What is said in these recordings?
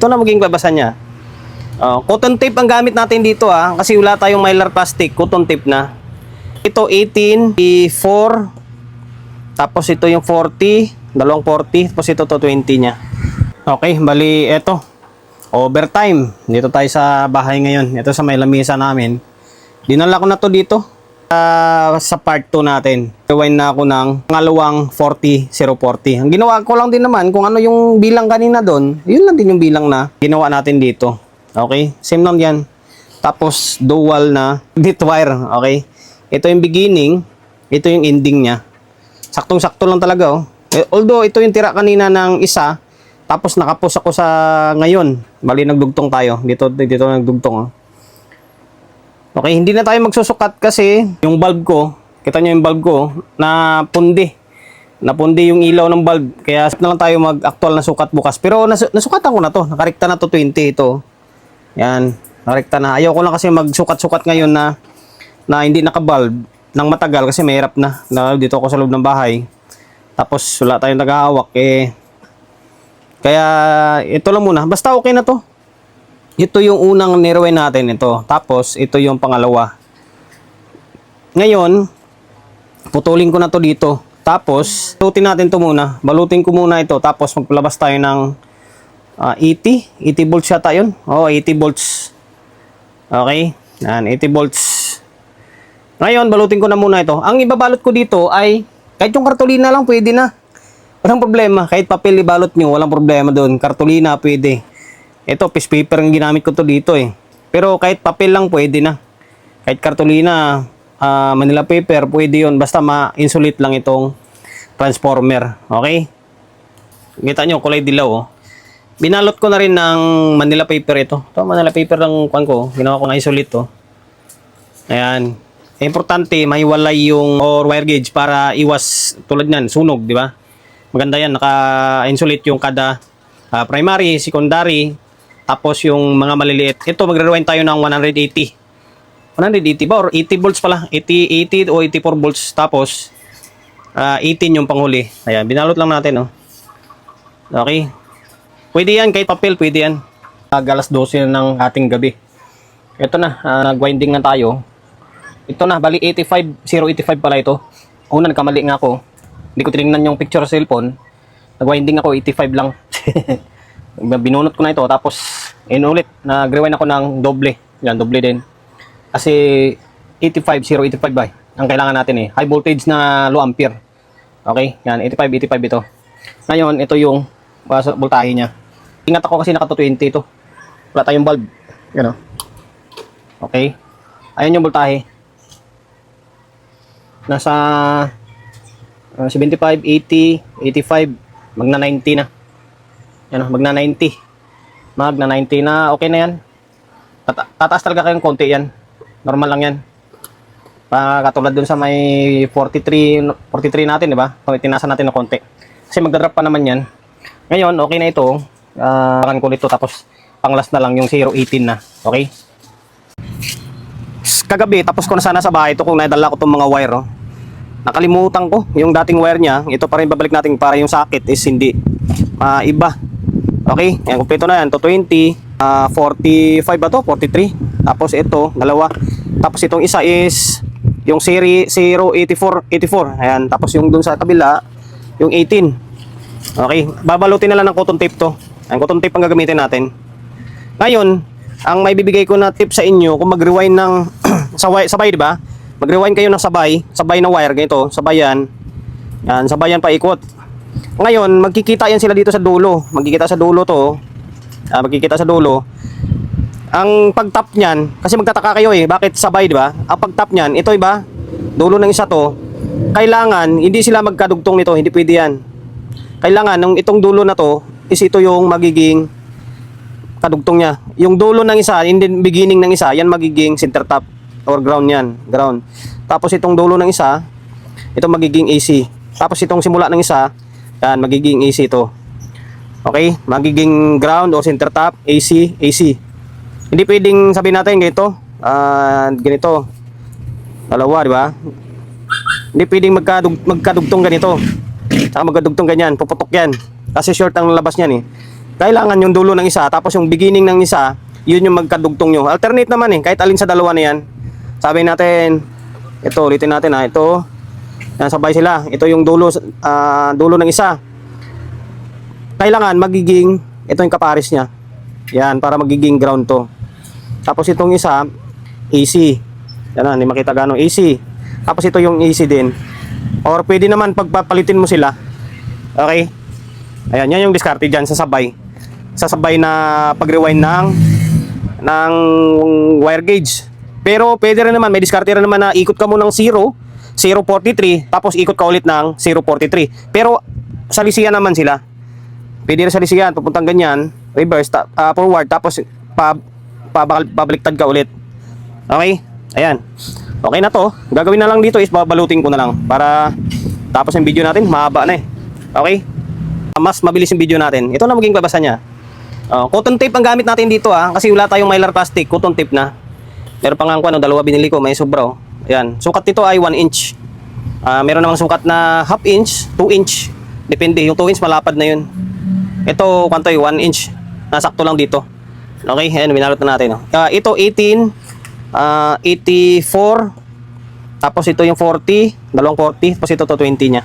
Ito na maging labasan niya. Cotton tape ang gamit natin dito kasi wala tayong mylar plastic, cotton tape na. Ito 18, 4, tapos ito yung 40, dalawang 40, tapos ito to 20 niya. Okay, bali eto. Overtime. Dito tayo sa bahay ngayon. Ito sa may lamesa namin. Dinala ko na to dito sa part 2 natin. Rewind na ako ng pangalawang 40-040. Ang ginawa ko lang din naman kung ano yung bilang kanina doon, yun lang din yung bilang na ginawa natin dito. Okay? Same lang yan. Tapos dual na bit wire. Okay? Ito yung beginning, ito yung ending niya. Saktong-sakto lang talaga Although ito yung tira kanina ng isa, tapos nakapos ako sa ngayon. Bali nagdugtong tayo. Dito nagdugtong Okay, hindi na tayo magsusukat kasi yung bulb ko, kita nyo yung bulb ko, napundi yung ilaw ng bulb. Kaya na lang tayo mag-actual na sukat bukas. Pero nasukatan ko na to, nakarekta na to 20 ito. Yan, nakarekta na. Ayaw ko lang kasi magsukat-sukat ngayon na hindi naka-bulb ng matagal kasi mahirap na. Dito ako sa loob ng bahay. Tapos wala tayong naghahawak Kaya ito lang muna. Basta okay na to. Ito yung unang nirewind natin ito. Tapos ito yung pangalawa. Ngayon, putulin ko na to dito. Tapos, balutin natin to muna. Balutin ko muna ito. Tapos magpalabas tayo ng 80 volts yata yun. 80 volts. Okay? Yan, 80 volts. Ngayon, balutin ko na muna ito. Ang ibabalot ko dito ay kahit yung kartolina lang pwede na. Walang problema. Kahit papel ibalot nyo, walang problema doon. Kartolina pwede. Ito, piece paper ang ginamit ko to dito Pero kahit papel lang pwede na. Kahit kartolina, Manila paper, pwede yun. Basta ma-insulate lang itong transformer. Okay? Kita nyo, kulay dilaw Binalot ko na rin ng Manila paper ito. Ito, Manila paper ng kuwan ko. Ginawa ko na isolate Ayan. Importante, mahiwalay yung wire gauge para iwas tulad niyan, sunog, di ba? Maganda yan, naka-insulate yung kada primary, secondary, tapos yung mga maliliit. Ito, magre-rewind tayo ng 180. 180 ba? Or 80 volts pala. 80 o 84 volts. Tapos, 18 yung panghuli. Ayan, binalot lang natin, Okay. Pwede yan, kahit papel, pwede yan. Alas 12 ng ating gabi. Ito na, nag-winding na tayo. Ito na, bali 085 pala ito. Una, nagkamali nga ako. Hindi ko tinignan yung picture sa cellphone. Nag-winding ako, 85 lang. Binunot ko na ito, tapos inulit, nag-rewind ako ng doble. Yan, doble din. Kasi 085 ba? Ang kailangan natin high voltage na low ampere. Okay, yan, 85 ito. Ngayon, ito yung voltahe niya. Ingat ako kasi naka 20 ito. Wala tayong bulb. Yan Okay. Ayan yung voltahe. Nasa 75, 80, 85, magna 90 na. Yan magna 90. Magna 90 na, okay na yan. Tataas talaga kayong konti yan. Normal lang yan. Katulad dun sa may 43 natin, di ba? Tinasan natin ng konti. Kasi magdadrop pa naman yan. Ngayon, okay na ito. Bakan ko nito, tapos panglas na lang yung 018 na. Okay? Kagabi, tapos ko na sana sa bahay ito kung nadala ko itong mga wire. Nakalimutan ko yung dating wire niya. Ito pa rin babalik natin para yung socket is hindi iba. Okay? Yan, kumpleto na yan. Ito 20, 45 ba to? 43. Tapos ito, dalawa. Tapos itong isa is yung series 084. Ayan. Tapos yung dun sa kabila, yung 18. Okay? Babalutin na lang ng cotton tape to. Ayan, cotton tape ang gagamitin natin. Ngayon, ang may bibigay ko na tip sa inyo, kung mag-rewind ng sabay, di ba? Mag-rewind kayo ng sabay na wire, ganito, sabay yan. Yan, sabay yan paikot. Ngayon, magkikita yan sila dito sa dulo. Magkikita sa dulo to. Magkikita sa dulo. Ang pag-tap niyan, kasi magtataka kayo bakit sabay, di ba? Ang pag-tap niyan, ito iba, dulo ng isa to, kailangan, hindi sila magkadugtong nito, hindi pwede yan. Kailangan, nung itong dulo na to, is ito yung magiging kadugtong niya. Yung dulo ng isa, in the beginning ng isa, yan magiging center tap or ground yan, ground. Tapos itong dulo ng isa, ito magiging AC. Tapos itong simula ng isa, yan magiging AC to. Okay? Magiging ground or center tap, AC, AC. Hindi pwedeng sabihin natin ganito, ganito. Dalawa, di ba? Hindi pwedeng magkadugtong ganito. Saka magkadugtong ganyan, puputok yan. Kasi short ang labas niyan kailangan yung dulo ng isa, tapos yung beginning ng isa, yun yung magkadugtong nyo. Alternate naman kahit alin sa dalawa na yan. Sabi natin, ito, ulitin natin ito, yan, sabay sila. Ito yung dulo, dulo ng isa. Kailangan magiging, ito yung kapares niya. Yan, para magiging ground to. Tapos itong isa, AC. Yan, hindi makita gano'ng AC. Tapos ito yung AC din. Or pwede naman pagpapalitin mo sila. Okay? Ayan, yan yung diskarte dyan, sasabay. Sasabay na pag-rewind ng wire gauge. Pero pwede rin naman, may diskarte rin naman na ikot ka mo ng 0.43, tapos ikot ka ulit ng 0.43. Pero salisiyan naman sila. Pwede rin salisiyan, papuntang ganyan, reverse, forward, tapos pabaliktad ka ulit. Okay? Ayan. Okay na to. Gagawin na lang dito is babalutin ko na lang para tapos yung video natin, mahaba na eh. Okay? Mas mabilis yung video natin. Ito na maging labasan niya. Cotton tape ang gamit natin dito kasi wala tayong mylar plastic, cotton tape na. Meron pa nga ako dalawa binili ko, may sobra oh. Ayan. Sukat nito ay 1 inch. Meron namang sukat na half inch, 2 inch. Depende, yung 2 inch malapad na yun. Ito, kwanto 1 inch. Nasakto lang dito. Okay, ayan, binalot na natin oh. Ito 18, 84. Tapos ito yung 40, dalawang 40, tapos ito to 20 niya.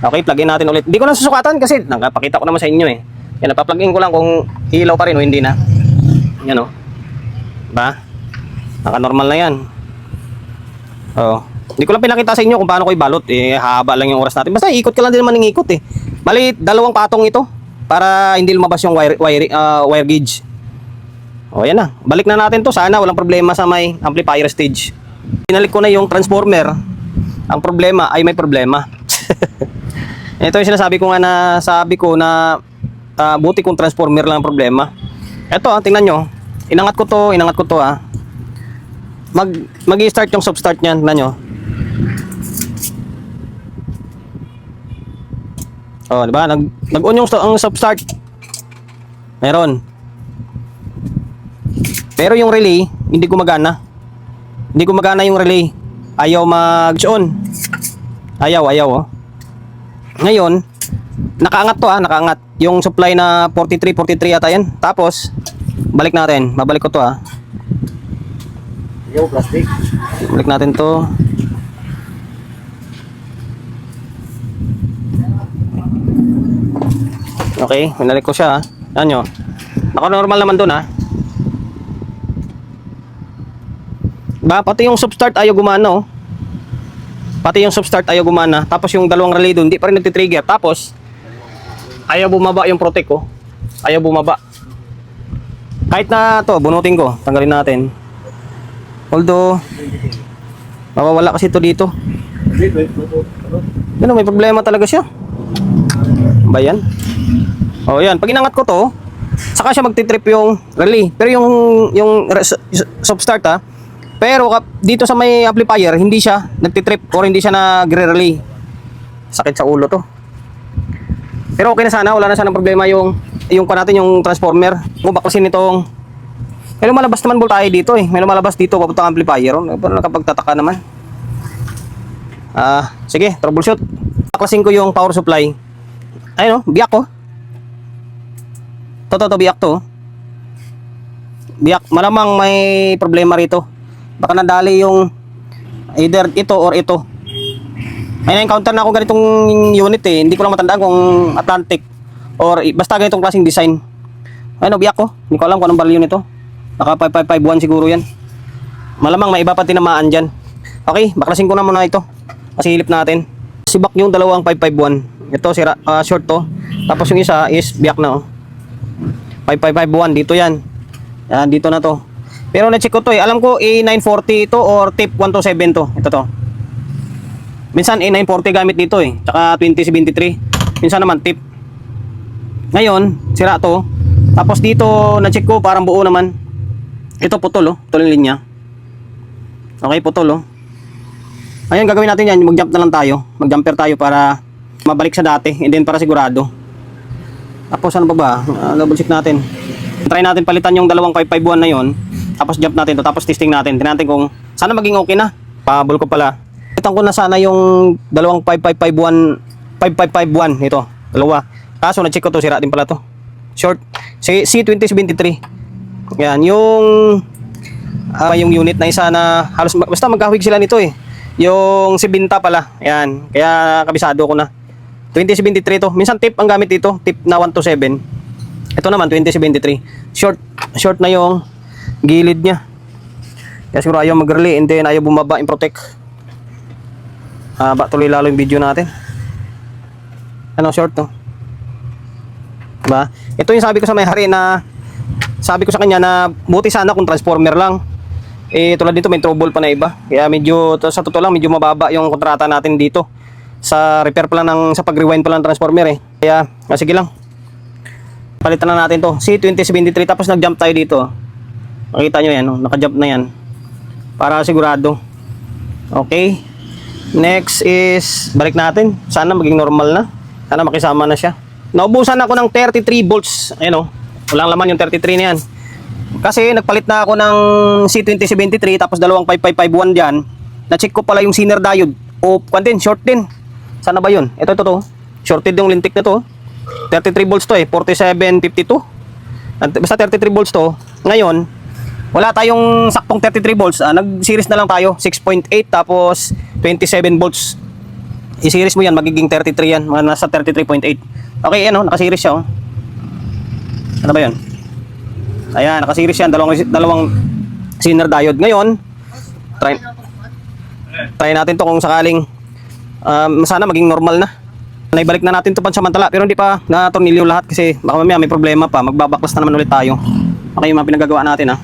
Okay, plug in natin ulit. Hindi ko na susukatan kasi nakapakita ko naman sa inyo eh. Yan, napaplug in ko lang kung ilaw pa rin o hindi na. Yan o. Diba? Naka-normal na yan. Oo. Hindi ko lang pinakita sa inyo kung paano ko ibalot. Haba lang yung oras natin. Basta ikot ka lang din naman ng ikot eh. Bali, dalawang patong ito para hindi lumabas yung wire gauge. O, yan na. Balik na natin to. Sana walang problema sa may amplifier stage. Pinalik ko na yung transformer. Ang problema ay may problema. Ito yung sinasabi ko nga na buti kung transformer lang ang problema. Ito tingnan nyo. Inangat ko to Mag-i-start yung stop-start niyan, tingnan nyo. Oh, di ba? Nag-on yung stop-start. Meron. Pero yung relay, hindi gumagana. Hindi gumagana yung relay. Ayaw mag-on. Ayaw oh. Ngayon, nakaangat to nakaangat. Yung supply na 43 ata yan. Tapos, balik natin. Babalik ko to Yo, plastic. Balik natin to. Okay, binalik ko siya Yan nyo. Naka-normal naman dun Ba, pati yung start ayaw gumana Pati yung start ayaw gumana. Tapos yung dalawang relay doon, hindi pa rin nagtitrigger. Tapos, ayaw bumaba yung protect ko. Ayaw bumaba. Kahit na to, bunutin ko. Tanggalin natin. Although, mawawala kasi ito dito. Ano, may problema talaga siya. Ba yan? O yan, pag inangat ko to, saka siya magtitrip yung relay. Pero yung soft start pero dito sa may amplifier, hindi siya nagtitrip or hindi siya nagre-relay. Sakit sa ulo to. Pero okay na sana, wala na sanang problema yung natin yung transformer. Kung baklasin nitong may lumalabas naman voltahe dito May lumalabas dito papuntang amplifier. Pero nakapagtataka naman. Sige, troubleshoot. Baklasin ko yung power supply. Ayun biyak ko. To biyak to. Biyak, malamang may problema rito. Baka nadali yung either ito or ito. May na-encounter na ako ganitong unit Hindi ko lang matandaan kung Atlantic or basta ganitong klaseng design. Ayun biyak ko. Hindi ko alam kung anong value nito. Naka 5551 siguro yan. Malamang may iba pa tinamaan dyan. Okay, baklasin ko na muna ito. Kasi hilip natin. Sibak yung dalawang 551. Ito sira, short to. Tapos yung isa is biyak na 5551 dito yan. Yan, dito na to. Pero na-check ko to Alam ko A940 ito or tip 127 to. Ito to. Minsan A940 gamit dito Tsaka 2073. Minsan naman tip. Ngayon, sira to. Tapos dito na-check ko parang buo naman. Ito putol Putol yung linya. Okay, putol Ayun, gagawin natin yan. Mag-jump na lang tayo. Mag-jumper tayo para mabalik sa dati. And then para sigurado. Tapos ano pa ba? Double check natin. Try natin palitan yung dalawang 551 na yon. Tapos jump natin to. Tapos testing natin. Tingnan natin kung sana maging okay na. Pahabol ko pala. Palitan ko na sana yung dalawang 5551 ito. Dalawa. Kaso na-check ko to. Sira din pala to. short. C2073. Yan, yung unit na isa na halos basta magkahawig sila nito eh. Yung si Binta pala. Yan, kaya kabisado ko na. 2073 to. Minsan tip ang gamit dito, tip na 127. Ito naman 2073. Short na yung gilid niya. Kaya siguro ayaw mag-relay and then ayaw bumaba in protect. Haba tuloy lalo yung video natin. Ano, short to. Diba? Ito yung sabi ko sa may-hari na sabi ko sa kanya na buti sana kung transformer lang. Eh tulad dito may trouble pa na iba. Kaya medyo sa totoo lang medyo mababa yung kontrata natin dito. Sa repair pa lang sa pag-rewind pa lang ng transformer eh. Kaya sige lang. Palitan na natin to. C2073 tapos nag-jump tayo dito. Makita nyo yan, no? Naka-jump na yan. Para sigurado. Okay. Next is balik natin. Sana maging normal na. Sana makisama na siya. Naubusan ako ng 33 volts. Ayun oh. Walang laman yung 33 na yan. Kasi nagpalit na ako ng C2073 tapos dalawang 5551 dyan. Na-check ko pala yung Zener diode. O, din, short din. Sana ba yun? Ito to. Shorted yung lintik na to. 33 volts to eh. 4752. Basta 33 volts to. Ngayon, wala tayong saktong 33 volts. Nag-series na lang tayo. 6.8 tapos 27 volts. I-series mo yan. Magiging 33 yan. Mga nasa 33.8. Okay, ano, naka-series siya oh. Ano ba yun? Ayan, naka-series yan. Dalawang Zener diode. Ngayon, try natin to kung sakaling sana maging normal na. Naibalik na natin to pansamantala. Pero hindi pa na-tornilyo lahat kasi baka mamaya may problema pa. Magbabaklas na naman ulit tayo. Okay, yung mga pinagagawa natin ha.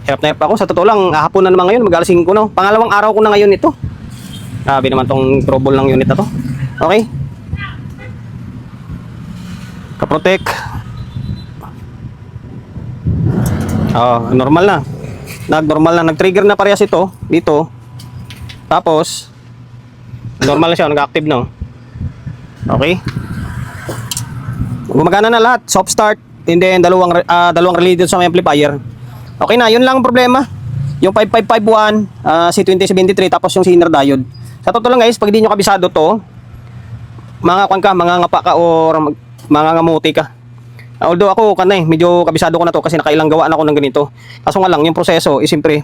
Hirap na hirap ako. Sa totoo lang, hapon na naman ngayon. Mag-alas 5 na. Pangalawang araw ko na ngayon ito. Grabe naman tong trouble ng unit na to. Okay. Kaprotect. Normal na. Nag-normal na. Nag-trigger na parehas ito. Dito. Tapos, normal na siya. Nag-active na. Okay. Gumagana na lahat. Soft start. And then, dalawang relay dito sa may amplifier. Okay na. Yun lang ang problema. Yung 5551, C2073, tapos yung Zener diode. Sa totoo lang guys, pag hindi nyo kabisado to, mga ngapa ka or mga ngamuti ka. Although ako medyo kabisado ko na to kasi nakailang gawa na ako ng ganito. Kaso nga lang yung proseso is siyempre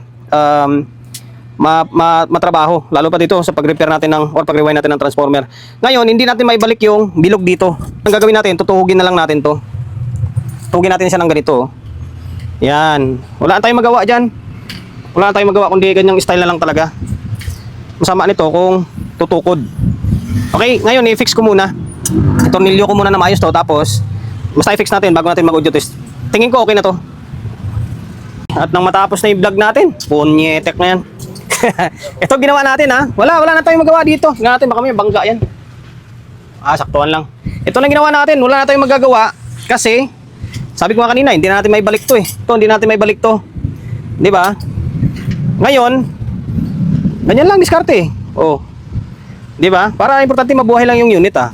matrabaho lalo pa dito sa pag-repair natin or pag-rewind natin ng transformer. Ngayon, hindi natin maibalik yung bilog dito. Ang gagawin natin, tutuhugin na lang natin to. Tuhugin natin siya ng ganito. Yan. Wala tayong magawa diyan. Wala tayong magawa kundi ganyang style na lang talaga. Masama nito kung tutukod. Okay, ngayon i-fix ko muna. Itornilyo ko muna na maayos to tapos basta i-fix natin bago natin mag-audio test. Tingin ko okay na to. At nang matapos na yung vlog natin, punyetek na yan. Ito ginawa natin ha. Wala na tayong magawa dito. Tingnan natin baka may bangga yan. Saktuhan lang. Ito lang ginawa natin. Wala na tayong magagawa kasi sabi ko nga kanina, hindi na natin may balik to eh. Hindi natin may balik to. 'Di ba? Ngayon, ganyan lang diskarte. Oh. 'Di ba? Para importante mabuhay lang yung unit ah.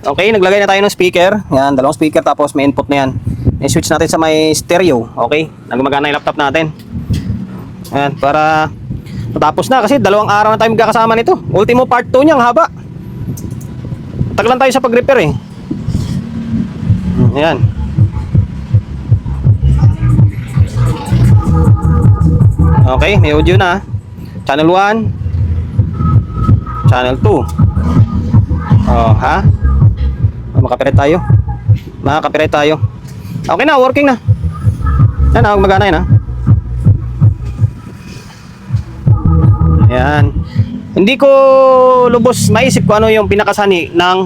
Okay, naglagay na tayo ng speaker. Yan, dalawang speaker tapos may input na yan. I-switch natin sa may stereo. Okay, nagumagana yung laptop natin. Yan, para matapos na kasi dalawang araw na tayo magkakasama nito. Ultimo part 2 niya, ang haba. Tagalan tayo sa pag-repair eh. Yan. Okay, may audio na. Channel 1. Channel 2. Oh, ha? Makaka-copyright tayo. Okay na, working na. Yan na, magana yan ha. Ayan. Hindi ko lubos maisip kung ano yung pinakasani ng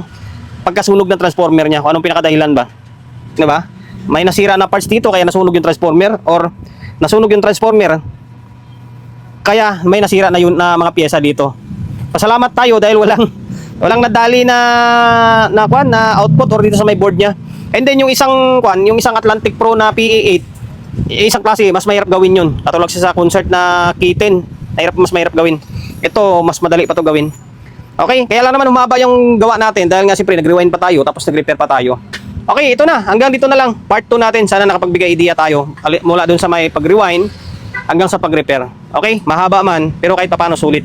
pagkasunog ng transformer niya. Kung anong pinakadahilan ba. Diba? May nasira na parts dito kaya nasunog yung transformer or nasunog yung transformer kaya may nasira na yun na mga pyesa dito. Pasalamat tayo dahil walang nadali na output or dito sa may board niya. And then yung isang Atlantic Pro na PA8, isang klase, mas mahirap gawin yun. Katulad sa concert na kitten, mas mahirap gawin. Ito, mas madali pa to gawin. Okay, kaya lang naman humaba yung gawa natin dahil nga siyempre nag-rewind pa tayo tapos nag-repair pa tayo. Okay, ito na. Hanggang dito na lang. Part 2 natin. Sana nakapagbigay idea tayo mula dun sa may pag-rewind hanggang sa pag-repair. Okay, mahaba man pero kahit paano sulit.